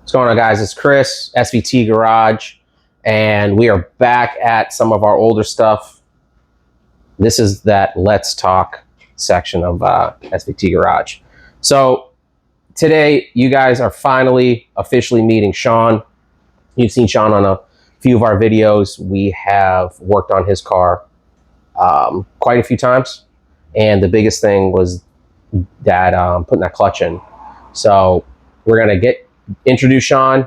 What's going on, guys? It's Chris, SVT Garage, and we are back at some of our older stuff. This is that Let's Talk section of SVT Garage. So today, you guys are finally officially meeting Shawn. You've seen Shawn on a few of our videos. We have worked on his car quite a few times, and the biggest thing was that putting that clutch in. So we're gonna introduce Shawn,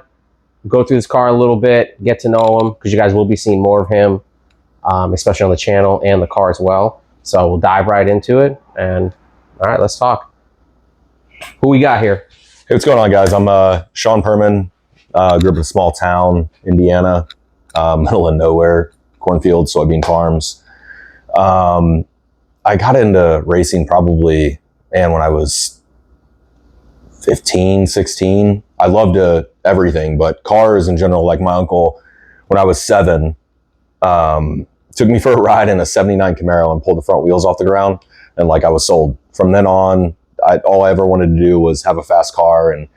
go through his car a little bit, get to know him, because you guys will be seeing more of him, especially on the channel and the car as well. So we'll dive right into it, and all right, let's talk. Who we got here? Hey, what's going on, guys? I'm Shawn Perman. Grew up in a small town, Indiana, middle of nowhere, cornfields, soybean farms. I got into racing probably, when I was 15, 16. I loved everything, but cars in general. Like my uncle, when I was 7, took me for a ride in a 79 Camaro and pulled the front wheels off the ground, and like I was sold. From then on, all I ever wanted to do was have a fast car, and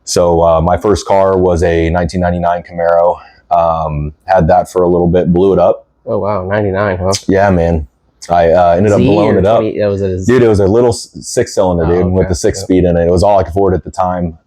so my first car was a 1999 Camaro. Had that for a little bit, blew it up. Oh wow, 99, huh? Yeah, man. I ended up blowing it up. Dude, it was a little 6-cylinder, dude, with the 6-speed in it. It was all I could afford at the time.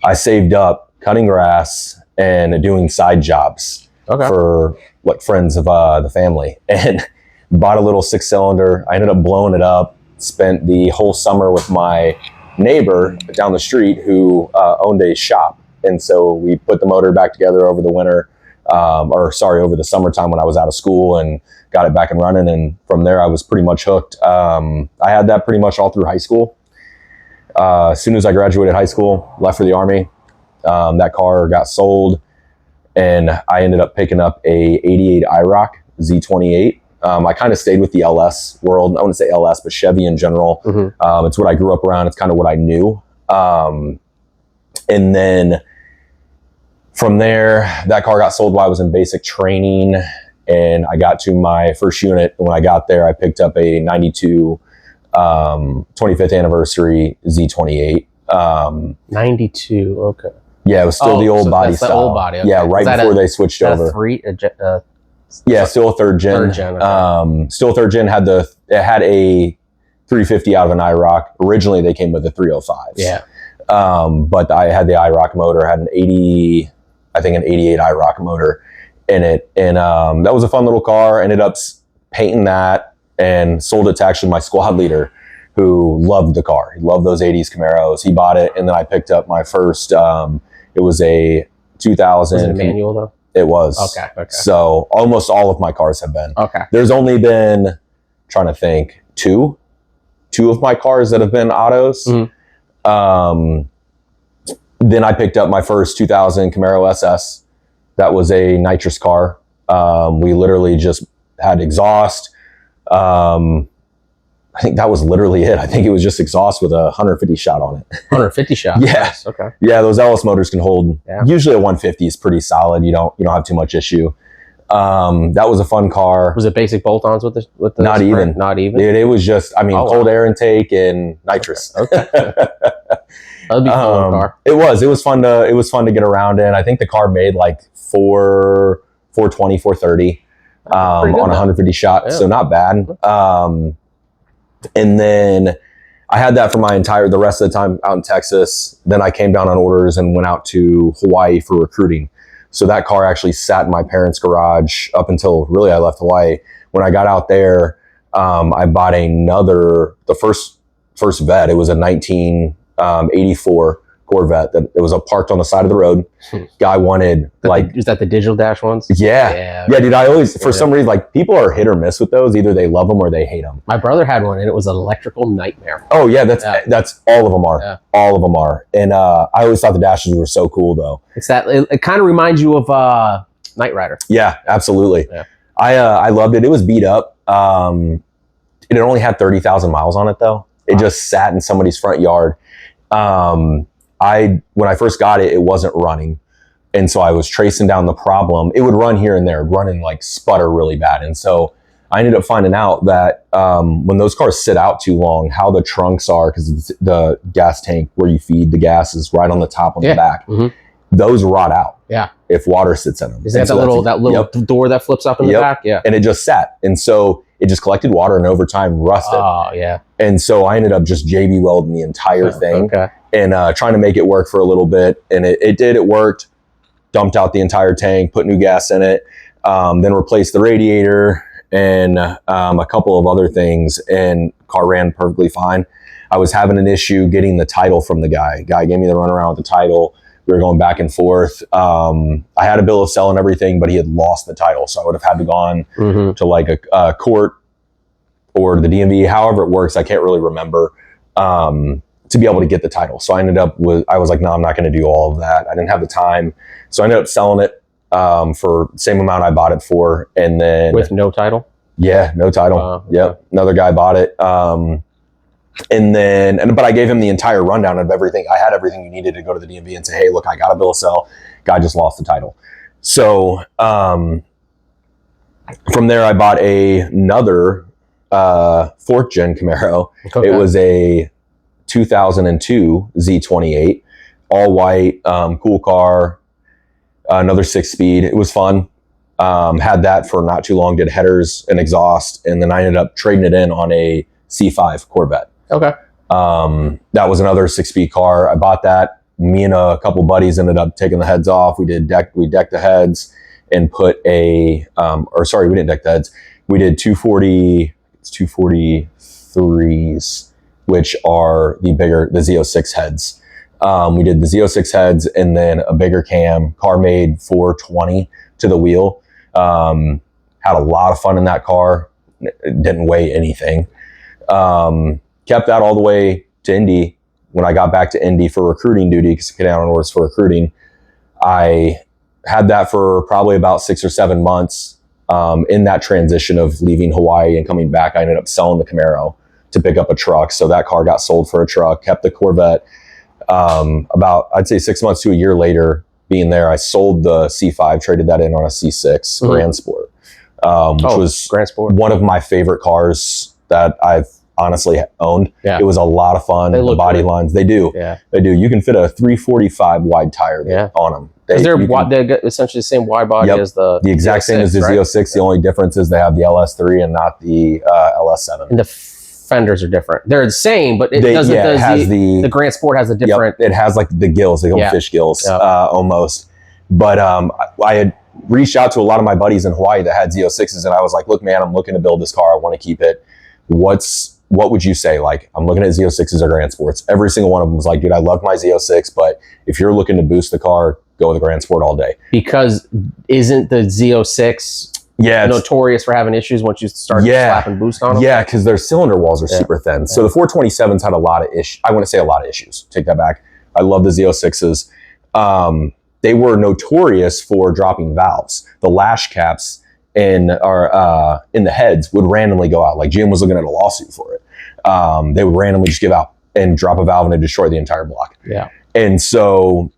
I saved up cutting grass and doing side jobs for like friends of the family, and bought a little 6-cylinder. I ended up blowing it up. Spent the whole summer with my neighbor down the street who owned a shop, and so we put the motor back together over the winter, over the summertime when I was out of school, and got it back and running. And from there, I was pretty much hooked. I had that pretty much all through high school. As soon as I graduated high school, left for the Army. That car got sold, and I ended up picking up a 88 IROC Z28. I kind of stayed with the LS world. I wouldn't say LS, but Chevy in general. Mm-hmm. It's what I grew up around. It's kind of what I knew. And then from there, that car got sold while I was in basic training, and I got to my first unit. When I got there, I picked up a 92 25th anniversary Z28. 92, okay. Yeah, it was still the old body style. The old body, okay. Yeah, right before they switched over. Yeah, still a third gen. Okay. Still third gen. It had a 350 out of an IROC. Originally, they came with a 305. Yeah. But I had the IROC motor. Had an 88 IROC motor in it, and that was a fun little car. Ended up painting that and sold it to actually my squad leader, who loved the car. He loved those 80s Camaros. He bought it, and then I picked up my first. It was a 2000. Was it a manual though? It was. Okay. So almost all of my cars have been. Okay. There's only been, trying to think, two of my cars that have been autos. Mm-hmm. Then I picked up my first 2000 Camaro SS. That was a nitrous car. We literally just had exhaust. I think that was literally it. I think it was just exhaust with a 150 shot on it. 150 shot? Yeah. Nice. Okay. Yeah, those LS motors can hold, usually a 150 is pretty solid. You don't have too much issue. That was a fun car. Was it basic bolt-ons with the Not sprint? even. Not even? It was just, cold air intake and nitrous. Okay. That'd be a fun car. It was fun to get around in. I think the car made like 420, 430 on a 150 shot. Yeah. So not bad. And then I had that for the rest of the time out in Texas. Then I came down on orders and went out to Hawaii for recruiting. So that car actually sat in my parents' garage up until really I left Hawaii. When I got out there, I bought the first vet. It was a 1984 Corvette that it was parked on the side of the road. Guy wanted is that the digital dash ones? Yeah, dude. I always, for some reason, like people are hit or miss with those. Either they love them or they hate them. My brother had one, and it was an electrical nightmare. Oh yeah, that's all of them are. Yeah. All of them are. And I always thought the dashes were so cool though. It kind of reminds you of Knight Rider. Yeah, absolutely. Yeah. I loved it. It was beat up. It only had 30,000 miles on it though. It just sat in somebody's front yard. When I first got it, it wasn't running. And so I was tracing down the problem. It would run here and there, run and like sputter really bad. And so I ended up finding out that when those cars sit out too long, how the trunks are, because the gas tank where you feed the gas is right on the top on the back. Those rot out. Yeah. If water sits in them. Is that that little door that flips up in the back? Yeah. And it just sat. And so it just collected water and over time rusted. Oh, yeah. And so I ended up just JB welding the entire thing and trying to make it work for a little bit. And it did. It worked. Dumped out the entire tank, put new gas in it, then replaced the radiator and a couple of other things. And car ran perfectly fine. I was having an issue getting the title from the guy. Guy gave me the runaround with the title. We were going back and forth. I had a bill of sale and everything, but he had lost the title. So I would have had to gone to like a court or the DMV, however it works. I can't really remember, to be able to get the title. So I ended up I was like, no, I'm not going to do all of that. I didn't have the time. So I ended up selling it for the same amount I bought it for. And then with no title? Yeah, no title. Yep. Another guy bought it. But I gave him the entire rundown of everything. I had everything you needed to go to the DMV and say, hey, look, I got a bill of sale. Guy just lost the title. So from there, I bought another 4th gen Camaro. It was a 2002 Z28, all white, cool car, another 6-speed. It was fun. Had that for not too long, did headers and exhaust. And then I ended up trading it in on a C5 Corvette. Okay. That was another 6-speed car. I bought that. Me and a couple buddies ended up taking the heads off. We decked the heads and put we didn't deck the heads. We did 243s, which are the Z06 heads. We did the Z06 heads and then a bigger cam. Car made 420 to the wheel. Had a lot of fun in that car. It didn't weigh anything. Kept that all the way to Indy. When I got back to Indy for recruiting duty, because I got on orders for recruiting, I had that for probably about 6 or 7 months. In that transition of leaving Hawaii and coming back, I ended up selling the Camaro to pick up a truck. So that car got sold for a truck, kept the Corvette. About, I'd say 6 months to a year later being there, I sold the C5, traded that in on a C6 Grand Sport, which was Grand Sport, one of my favorite cars that I've honestly owned. Yeah. It was a lot of fun. The body lines, they do. Yeah. They do. You can fit a 345 wide tire on them. They're essentially the same wide body as the exact same as the Z06. The only difference is they have the LS3 and not the LS7. And the fenders are different. They're the same, but the Grand Sport has a different. It has like the gills, the old fish gills, almost. But I had reached out to a lot of my buddies in Hawaii that had Z06s, and I was like, "Look, man, I'm looking to build this car. I want to keep it. What would you say? Like, I'm looking at Z06s or Grand Sports." Every single one of them was like, "Dude, I love my Z06, but if you're looking to boost the car, go with the Grand Sport all day." Because isn't the Z06 notorious for having issues once you start slapping boost on them? Yeah, because their cylinder walls are super thin. So the 427s had a lot of issues. I wouldn't say a lot of issues. Take that back. I love the Z06s. They were notorious for dropping valves. The lash caps in the heads would randomly go out. Like Jim was looking at a lawsuit for it. They would randomly just give out and drop a valve and destroy the entire block. Yeah. And so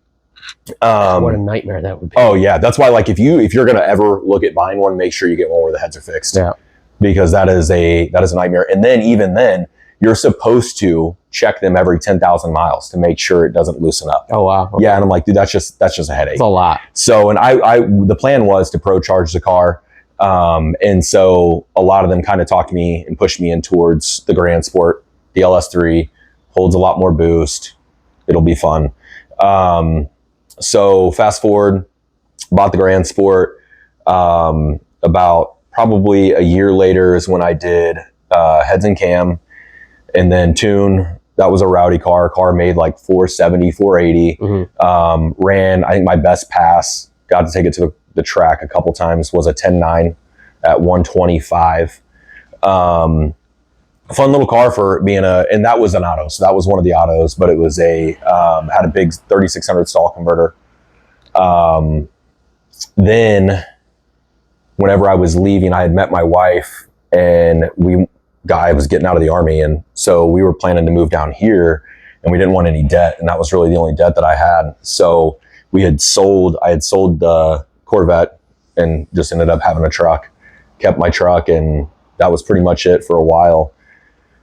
what a nightmare that would be. Oh yeah. That's why, like, if you're gonna ever look at buying one, make sure you get one where the heads are fixed. Yeah. Because that is a nightmare. And then even then, you're supposed to check them every 10,000 miles to make sure it doesn't loosen up. Oh wow. Okay. Yeah. And I'm like, dude, that's just a headache. It's a lot. So, and the plan was to pro charge the car. And so a lot of them kind of talked me and pushed me in towards the Grand Sport. The LS3 holds a lot more boost. It'll be fun. So fast forward, bought the Grand Sport. About probably a year later is when I did heads and cam, and then tune. That was a rowdy car. Car made like 470, 480. Ran, I think my best pass, got to take it to the track a couple times, was a 10.9 at 125. Fun little car for being and that was an auto. So that was one of the autos, but it was had a big 3600 stall converter. Then whenever I was leaving, I had met my wife, and I was getting out of the Army. And so we were planning to move down here, and we didn't want any debt. And that was really the only debt that I had. So I had sold the Corvette and just ended up having a truck, kept my truck, and that was pretty much it for a while.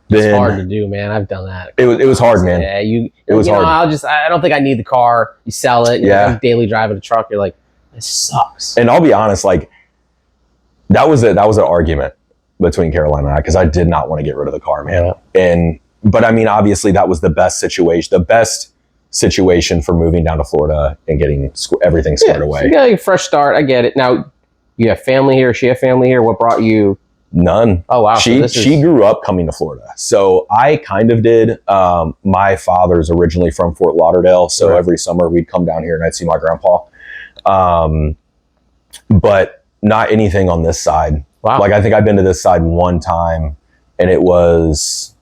It's hard to do, man. I've done that. It was hard, man. Yeah, it was hard. I don't think I need the car. You sell it. I'm daily driving a truck. You're like, this sucks. And I'll be honest, like that was an argument between Carolina and I, because I did not want to get rid of the car, man. Yeah. But I mean, obviously that was the best situation for moving down to Florida and getting everything squared away. So you got a fresh start. I get it. Now, you have family here. She have family here. What brought you? None. Oh, wow. She grew up coming to Florida. So I kind of did. My father's originally from Fort Lauderdale. So every summer we'd come down here and I'd see my grandpa. But not anything on this side. Wow. Like I think I've been to this side one time and it wasn't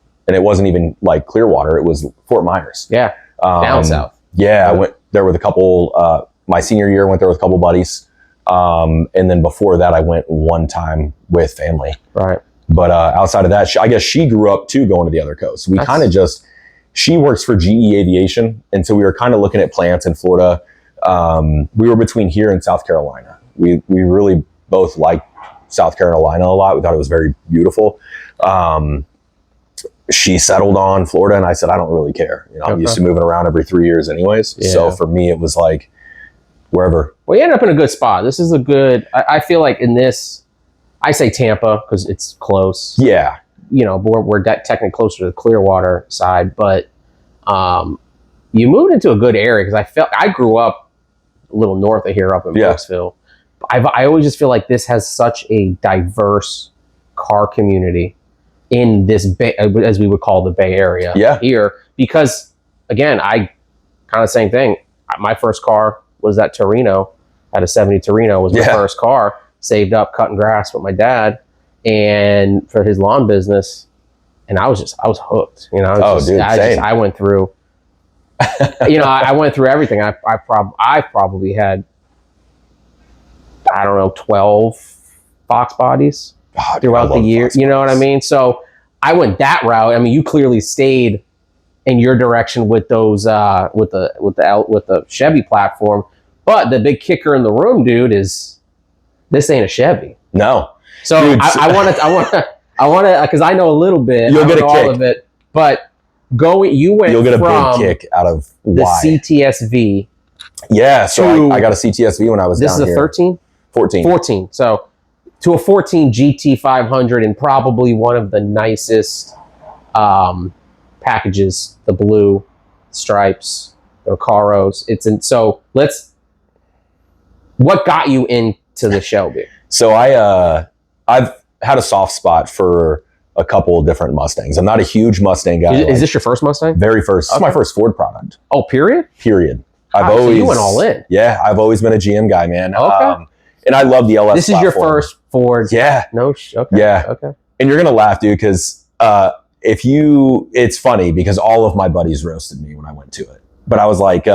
even like Clearwater. It was Fort Myers. Yeah. Down south. Yeah. I went there with a couple, my senior year, went there with a couple buddies. And then before that, I went one time with family. Right. But outside of that, I guess she grew up too going to the other coast. We kind of she works for GE Aviation. And so we were kind of looking at plants in Florida. We were between here and South Carolina. We really both liked South Carolina a lot. We thought it was very beautiful. She settled on Florida and I said, I don't really care. I'm used to moving around every 3 years anyways. Yeah. So for me, it was like wherever. Well, you ended up in a good spot. This is a good, I feel like in this, I say Tampa because it's close. Yeah. We're technically closer to the Clearwater side, but you moved into a good area because I grew up a little north of here up in Brooksville. I always just feel like this has such a diverse car community in this Bay, as we would call the Bay Area here, because again, I kind of same thing. My first car was that Torino. I had a 70 Torino, was my first car, saved up cutting grass with my dad and for his lawn business. And I was hooked, I went through, I went through everything. I probably had, I don't know, 12 Fox bodies throughout the year. You know what I mean? So I went that route. I mean, you clearly stayed in your direction with those with the Chevy platform. But the big kicker in the room, dude, is this ain't a Chevy. No. So dude, I want to because I know a little bit. You'll get a all kick. of it, but you'll get a big kick out of the CTS-V. Yeah, so I got a CTS-V when I was down here. This is a 13? 14. 14. So to a 14 GT500 and probably one of the nicest packages, the blue stripes, the Caros. What got you into the Shelby? So I've had a soft spot for a couple of different Mustangs. I'm not a huge Mustang guy. Is this your first Mustang? Very first. This is my first Ford product. Oh, period? Period. So you went all in. Yeah, I've always been a GM guy, man. Okay. And I love the LS This is platform. your first Ford? Yeah. Okay. Yeah. Okay. And you're going to laugh, dude, because it's funny because all of my buddies roasted me when I went to it. But I was like,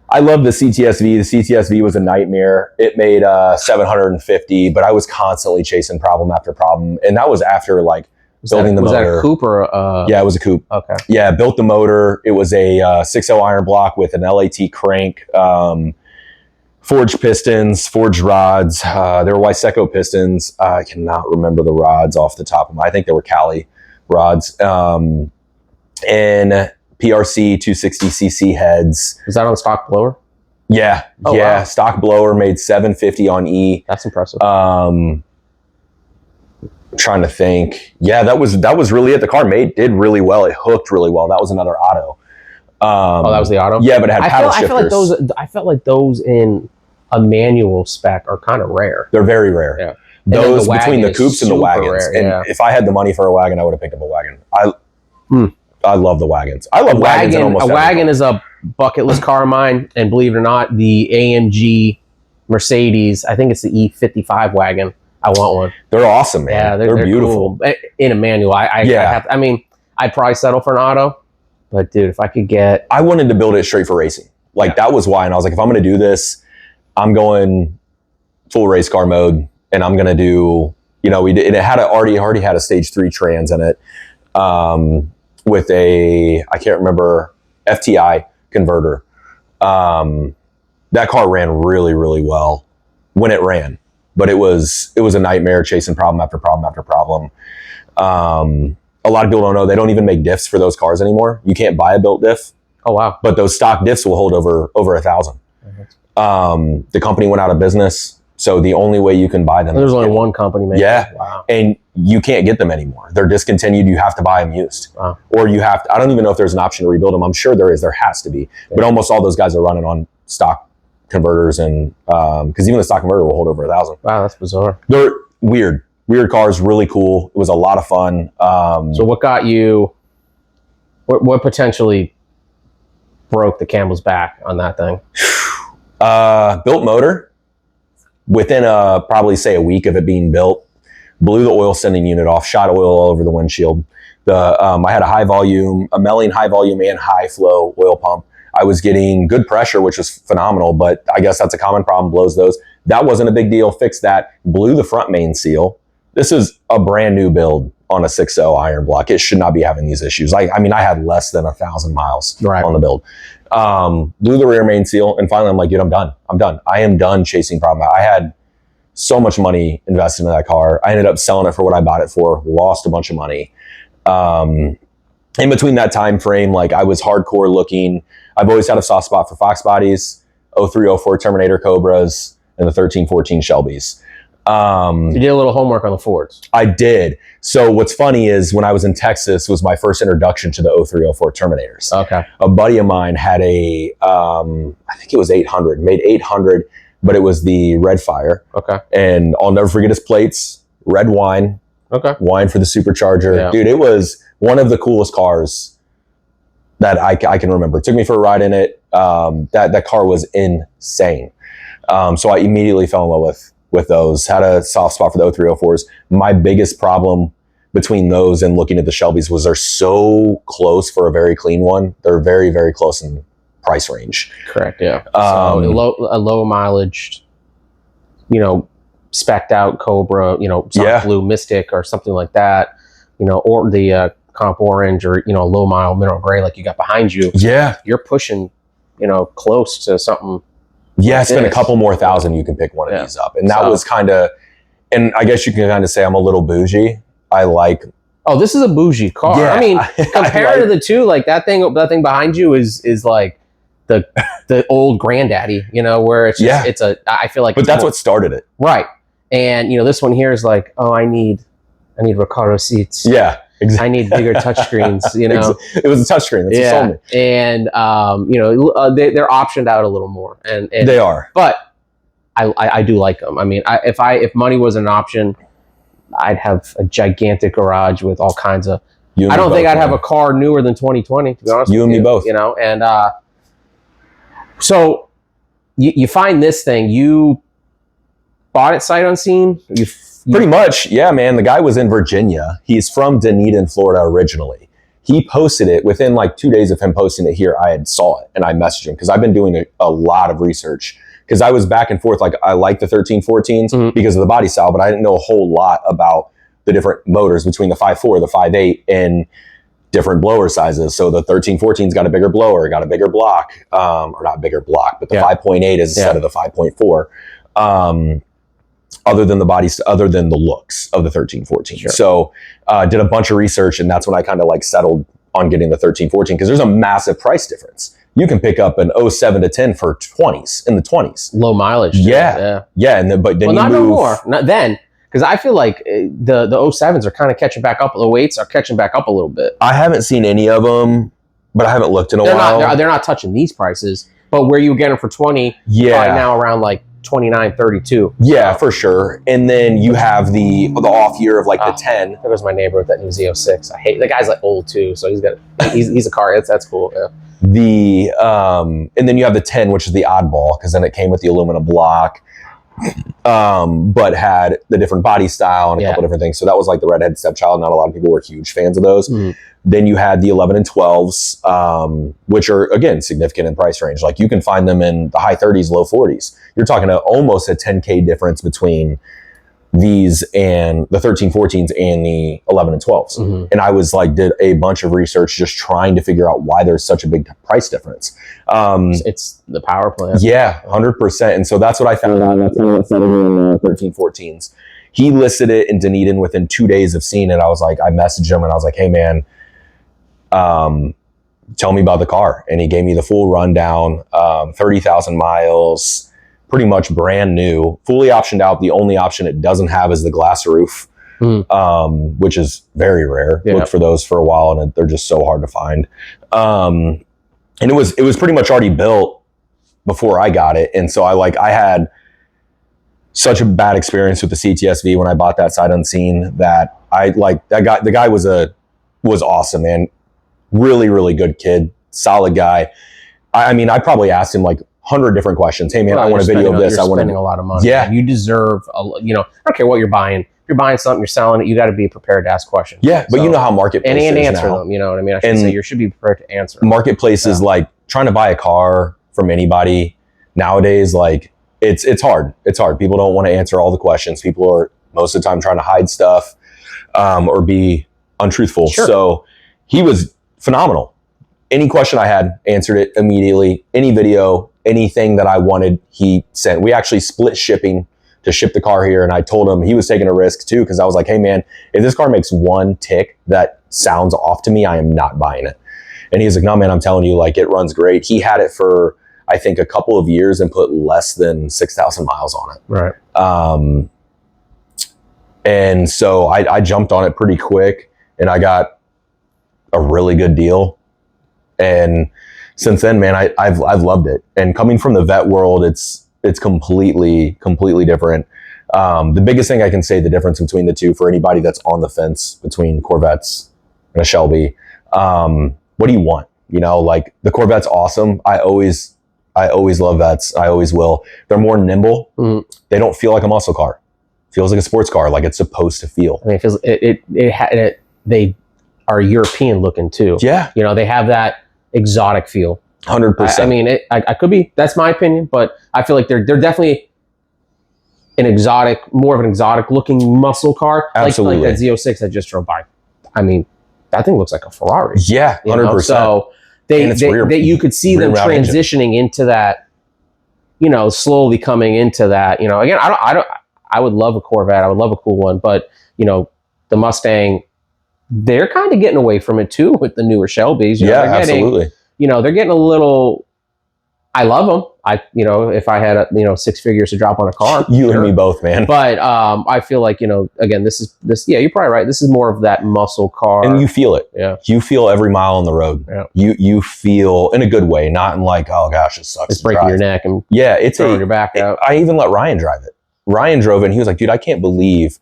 I love the CTS-V. The CTS-V was a nightmare. It made 750, but I was constantly chasing problem after problem. And that was after building the motor. Was that a coupe or Yeah, it was a coupe. Okay. Yeah, built the motor. It was a 6.0 iron block with an LAT crank, forged pistons, forged rods. There were Wyseco pistons. I cannot remember the rods off the top of my. I think they were Cali rods. And PRC 260cc heads. Was that on stock blower? Yeah. Oh, yeah. Wow. Stock blower, made 750 on E. That's impressive. I'm trying to think. Yeah, that was really it. The car did really well. It hooked really well. That was another auto. That was the auto? Yeah, but it had paddle shifters. I felt like those in a manual spec are kind of rare. They're very rare. Yeah. Those between the coupes and the wagons. Rare, and if I had the money for a wagon, I would have picked up a wagon. I love the wagons. I love wagons in almost everything. A wagon is a bucket list car of mine, and believe it or not, the AMG Mercedes, I think it's the E55 wagon. I want one. They're awesome, man. Yeah, they're beautiful. Cool. In a manual, I'd probably settle for an auto, but dude, if I could get... I wanted to build it straight for racing. That was why, and I was like, if I'm going to do this, I'm going full race car mode, and I'm going to do, it had already had a stage 3 trans in it. With a, I can't remember, FTI converter. That car ran really, really well when it ran. but it was a nightmare chasing problem after problem after problem. A lot of people don't know they don't even make diffs for those cars anymore. You can't buy a built diff. Oh wow! But those stock diffs will hold over 1,000. The company went out of business, so the only way you can buy them. There's only one company making. Yeah, wow. And you can't get them anymore. They're discontinued. You have to buy them used, or you have to. I don't even know if there's an option to rebuild them. I'm sure there is. There has to be. But almost all those guys are running on stock converters, and because even the stock converter will hold over 1,000. Wow, that's bizarre. They're weird cars, really cool. It was a lot of fun. So what got you? What potentially broke the camel's back on that thing? Built motor. Within probably say a week of it being built, blew the oil sending unit off, shot oil all over the windshield. I had a Melling high volume and high flow oil pump. I was getting good pressure, which was phenomenal, but I guess that's a common problem, blows those. That wasn't a big deal, fixed that, blew the front main seal. This is a brand new build on a 6.0 iron block. It should not be having these issues. I had less than 1,000 miles on the build. Blew the rear main seal, and finally I'm like, dude, I'm done. I am done chasing problem. I had so much money invested in that car. I ended up selling it for what I bought it for, lost a bunch of money. In between that time frame, like I was hardcore looking. I've always had a soft spot for Fox bodies, 03, 04 Terminator Cobras, and the 13, 14 Shelbys. You did a little homework on the Fords. I did. So what's funny is when I was in Texas was my first introduction to the 03, 04 Terminators. Okay. A buddy of mine had I think it was 800, made 800, but it was the red fire. Okay. And I'll never forget his plates, red wine. Okay. Wine for the supercharger. Yeah. Dude, it was one of the coolest cars that I can remember. It took me for a ride in it. That car was insane. So I immediately fell in love with those. Had a soft spot for the 0304s. My biggest problem between those and looking at the Shelbys was they're so close for a very clean one. They're very, very close in price range. Correct, yeah. So a low mileage, spec'd out Cobra, blue Mystic or something like that, or the Comp Orange or, low mile mineral gray like you got behind you. Yeah. You're pushing, close to something. Yeah, it's been a couple more thousand you can pick one of these up. And that was kind of, and I guess you can kind of say I'm a little bougie. I like. Oh, this is a bougie car. Yeah, I mean, compared to the two, like that thing behind you is like the old granddaddy, where it's just, I feel like. But that's what started it. Right. And, this one here is like, oh, I need Recaro seats. Yeah. Exactly. I need bigger touchscreens, It was a touchscreen. That's what sold me. And, they're optioned out a little more. And they are. But I do like them. I mean, if money was an option, I'd have a gigantic garage with all kinds of... I don't think I'd have a car newer than 2020, to be honest with you. You and me both. And so you find this thing. You bought it sight unseen? Pretty much, yeah, man. The guy was in Virginia. He's from Dunedin, Florida originally. He posted it within like 2 days of him posting it here. I had saw it and I messaged him because I've been doing a lot of research because I was back and forth. Like I like the 1314s because of the body style, but I didn't know a whole lot about the different motors between the 5.4, the 5.8, and different blower sizes. So the 1314's got a bigger blower, got a bigger block, or not bigger block, but the 5.8 is instead of the 5.4. Other than the looks of the 1314. Sure. So did a bunch of research, and that's when I kind of like settled on getting the 1314 because there's a massive price difference. You can pick up an 07 to 10 for 20s, in the 20s. Low mileage. Yeah. And then you not no more. Not then. Because I feel like the 07s are kind of catching back up. The 08s are catching back up a little bit. I haven't seen any of them, but I haven't looked in a while. They're not touching these prices. But where you get them for 20, probably now around like 29, 32. Yeah, for sure. And then you have the off year of like the 10. There was my neighbor with that new Z06. I hate the guy's like old too, so he's a car. That's cool. Yeah. And then you have the 10, which is the oddball because then it came with the aluminum block, but had the different body style and a couple different things. So that was like the redhead stepchild. Not a lot of people were huge fans of those. Then you had the 11 and 12s, which are, again, significant in price range. Like you can find them in the high 30s, low 40s. You're talking almost a 10K difference between these and the 1314s and the 11 and 12s. Mm-hmm. And I was like, did a bunch of research just trying to figure out why there's such a big price difference. It's the power plant. Yeah, 100%. And so that's what I found out. That's what settled in the 1314s. He listed it in Dunedin within 2 days of seeing it. I was like, I messaged him and I was like, hey man, tell me about the car. And he gave me the full rundown, 30,000 miles, pretty much brand new, fully optioned out. The only option it doesn't have is the glass roof, which is very rare. Yeah. Looked for those for a while and they're just so hard to find. And it was pretty much already built before I got it. And so I had such a bad experience with the CTS-V when I bought that sight unseen that the guy was awesome, man. Really, really good kid, solid guy. I mean, I probably asked him like 100 different questions. Hey man, I want a video of this. You're spending a lot of money. Yeah. You deserve, I don't care what you're buying. If you're buying something, you're selling it, you got to be prepared to ask questions. Yeah, but you know how marketplace and is answer now. them, you know what I mean? I should say you should be prepared to answer them. Marketplace is like trying to buy a car from anybody nowadays. Like it's hard. It's hard. People don't want to answer all the questions. People are most of the time trying to hide stuff or be untruthful. Sure. So he was phenomenal. Any question I had, answered it immediately. Any video, anything that I wanted, he sent. We actually split shipping to ship the car here. And I told him he was taking a risk too, because I was like, hey man, if this car makes one tick that sounds off to me, I am not buying it. And he's like, no man, I'm telling you, like it runs great. He had it for, I think, a couple of years and put less than 6,000 miles on it. Right. And so I jumped on it pretty quick and I got a really good deal. And since then, man, I've loved it. And coming from the vet world, it's completely different. The biggest thing I can say, the difference between the two for anybody that's on the fence between Corvettes and a Shelby, what do you want? You know, like the Corvette's awesome. I always love vets. I always will. They're more nimble. Mm-hmm. They don't feel like a muscle car. It feels like a sports car, like it's supposed to feel. I mean, it feels they are European looking too. Yeah. You know, they have that exotic feel. 100%. I mean, I could be, that's my opinion, but I feel like they're definitely more of an exotic looking muscle car. Absolutely. Like that Z06 I just drove by. I mean, that thing looks like a Ferrari. Yeah, 100%. So you could see them transitioning into that, you know, slowly coming into that, you know, again, I would love a Corvette. I would love a cool one, but you know, the Mustang, they're kind of getting away from it too with the newer Shelbys. You know, absolutely. You know, they're getting a little. I love them. If I had 6 figures to drop on a car, you and me both, man. But I feel like, you know, again, this. Yeah, you're probably right. This is more of that muscle car, and you feel it. Yeah, you feel every mile on the road. Yeah, you feel in a good way, not in like, oh gosh, it sucks. It's breaking your neck and it's throwing your back out. I even let Ryan drive it. Ryan drove it and he was like, dude, I can't believe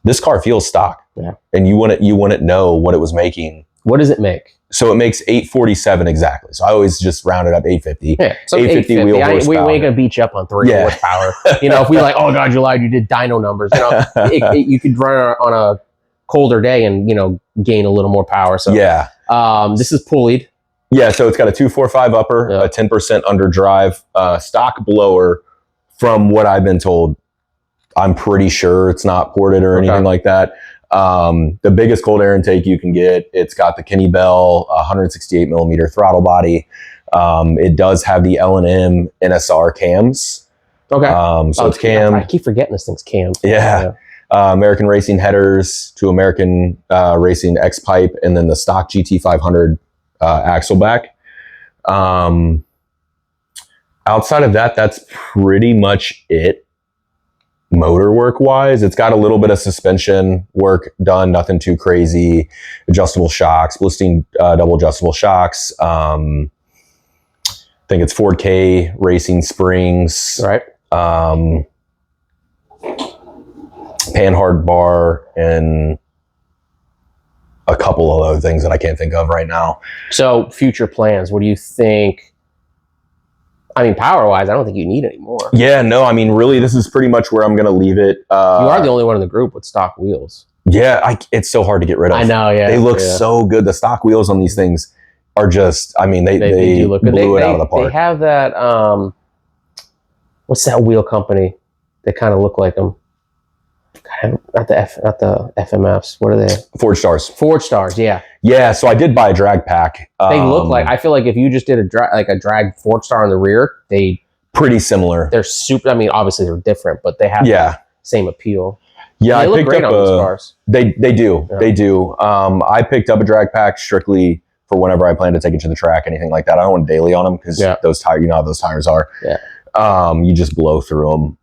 this car feels stock. Yeah. And you wouldn't know what it was making. What does it make? So it makes 847 exactly. So I always just round it up 850. Yeah. So 850 wheel horsepower. We ain't gonna beat you up on 3 horsepower. You know, if we like, oh God, you lied, you did dyno numbers. You know, you could run on a colder day and, you know, gain a little more power. So yeah. This is pulleyed. Yeah, so it's got a 245 upper, a 10% underdrive, stock blower. From what I've been told, I'm pretty sure it's not ported or anything like that. The biggest cold air intake you can get. It's got the Kenny Bell 168 millimeter throttle body. It does have the L&M NSR cams. Okay. So it's cam. I keep forgetting this thing's cam. Yeah. American Racing headers to American Racing X pipe, and then the stock GT500 axle back. Outside of that, that's pretty much it. Motor work wise, it's got a little bit of suspension work done, nothing too crazy. Adjustable shocks, Blistein double adjustable shocks. I think it's Ford K Racing springs. Right. Panhard bar and a couple of other things that I can't think of right now. So future plans, what do you think? I mean, power-wise, I don't think you need any more. Yeah, no, I mean, really, this is pretty much where I'm going to leave it. You are the only one in the group with stock wheels. Yeah, it's so hard to get rid of. I know, yeah. They look so good. The stock wheels on these things are just, I mean, they do look good. Blew it out of the park. They have that, what's that wheel company that kind of look like them? Not the FMFs. What are they? Forge Stars. Forge Stars. Yeah. Yeah. So I did buy a drag pack. They look like, I feel like if you just did a drag Forge Star on the rear, pretty similar. They're super. I mean, obviously they're different, but they have the same appeal. Yeah, I picked up those cars. They do. Yeah. They do. I picked up a drag pack strictly for whenever I plan to take it to the track, anything like that. I don't want daily on them because those tires, you know how those tires are. Yeah. You just blow through them.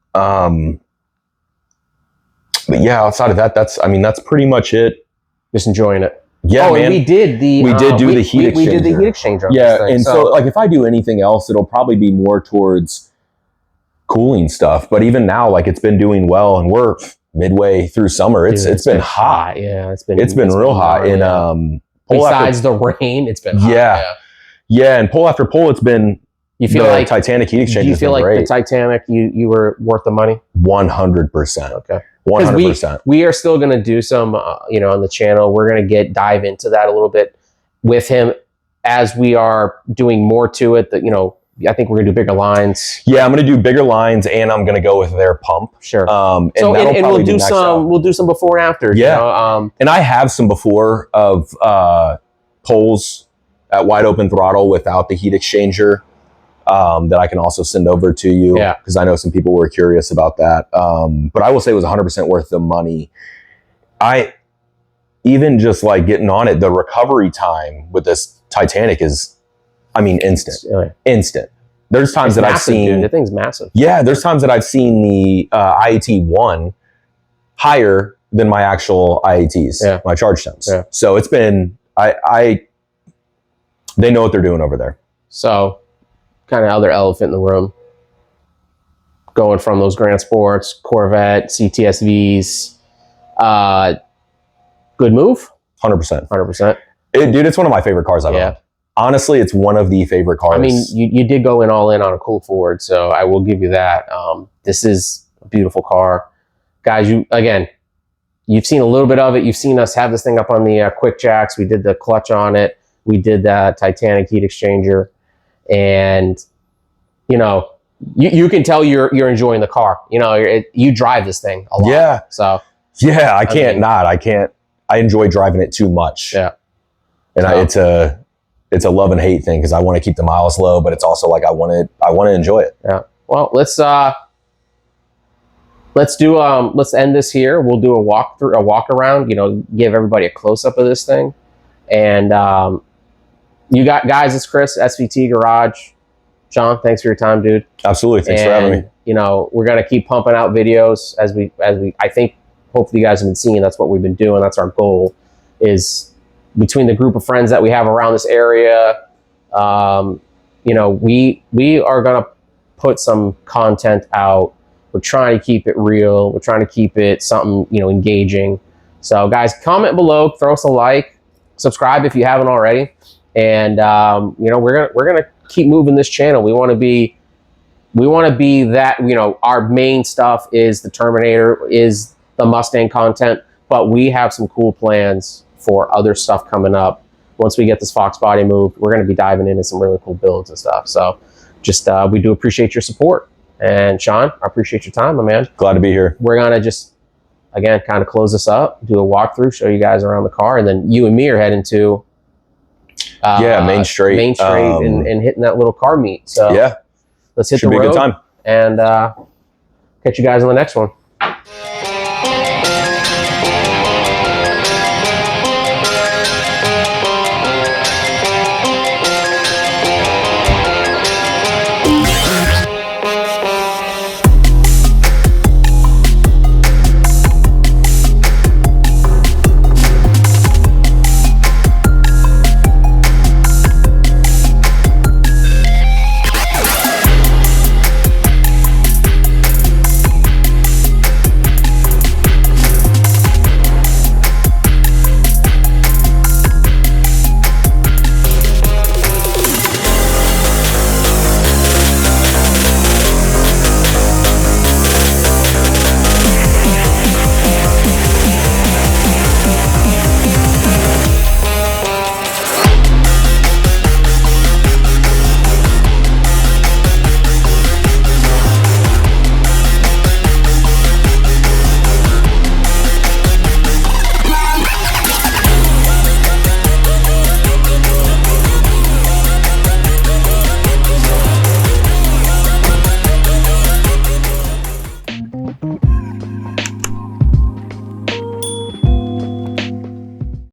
But yeah, outside of that, that's pretty much it. Just enjoying it. Yeah, man. And we did do the heat exchanger. We did the heat exchanger. Yeah, and so like if I do anything else, it'll probably be more towards cooling stuff. But even now, like it's been doing well, and we're midway through summer. It's been hot. Yeah, it's been real hot. And besides the rain, it's been hot. Yeah, and pole after pole, it's been. You feel like Titanic heat exchanger. Do you feel like the Titanic, you were worth the money? 100%. Okay. 100%. We are still going to do some, on the channel. We're going to dive into that a little bit with him as we are doing more to it. That I think we're going to do bigger lines. Yeah, I'm going to do bigger lines, and I'm going to go with their pump. Sure. And we'll do some. We'll do some before and after. Yeah. And I have some before of poles at wide open throttle without the heat exchanger. That I can also send over to you because I know some people were curious about that. But I will say it was 100% worth the money. I even just like getting on it, the recovery time with this Titanic is, instant. Instant. There's times that I've seen... Dude, the thing's massive. Yeah, there's times that I've seen the IAT1 higher than my actual IATs, my charge temps. Yeah. So it's been... they know what they're doing over there. So... kind of other elephant in the room. Going from those Grand Sports, Corvette, CTS-Vs. Good move? 100%. 100%. Dude, it's one of my favorite cars I've owned. Honestly, it's one of the favorite cars. I mean, you did go all in on a cool Ford, so I will give you that. This is a beautiful car. Guys, you've seen a little bit of it. You've seen us have this thing up on the quick jacks. We did the clutch on it. We did that Titanic heat exchanger. And you can tell you're enjoying the car. You drive this thing a lot. Yeah. So yeah, I can't. I enjoy driving it too much. Yeah. And it's a love and hate thing because I want to keep the miles low, but it's also like I want to enjoy it. Yeah. Well, let's end this here. We'll do a walk around. Give everybody a close up of this thing, and. You got guys, it's Chris, SVT Garage. Shawn, thanks for your time, dude. Absolutely. Thanks for having me. We're going to keep pumping out videos as we, I think, hopefully you guys have been seeing. That's what we've been doing. That's our goal, is between the group of friends that we have around this area. We are going to put some content out. We're trying to keep it real. We're trying to keep it something, engaging. So guys, comment below, throw us a like, subscribe if you haven't already. And we're gonna keep moving this channel. We want to be that. Our main stuff is the Terminator, is the Mustang content, but we have some cool plans for other stuff coming up. Once we get this Fox body moved, we're going to be diving into some really cool builds and stuff. So, we do appreciate your support. And Shawn, I appreciate your time, my man. Glad to be here. We're gonna again kind of close this up, do a walkthrough, show you guys around the car, and then you and me are heading to. Main Straight, and hitting that little car meet. So yeah, let's hit the road. Should be a good time. And catch you guys on the next one.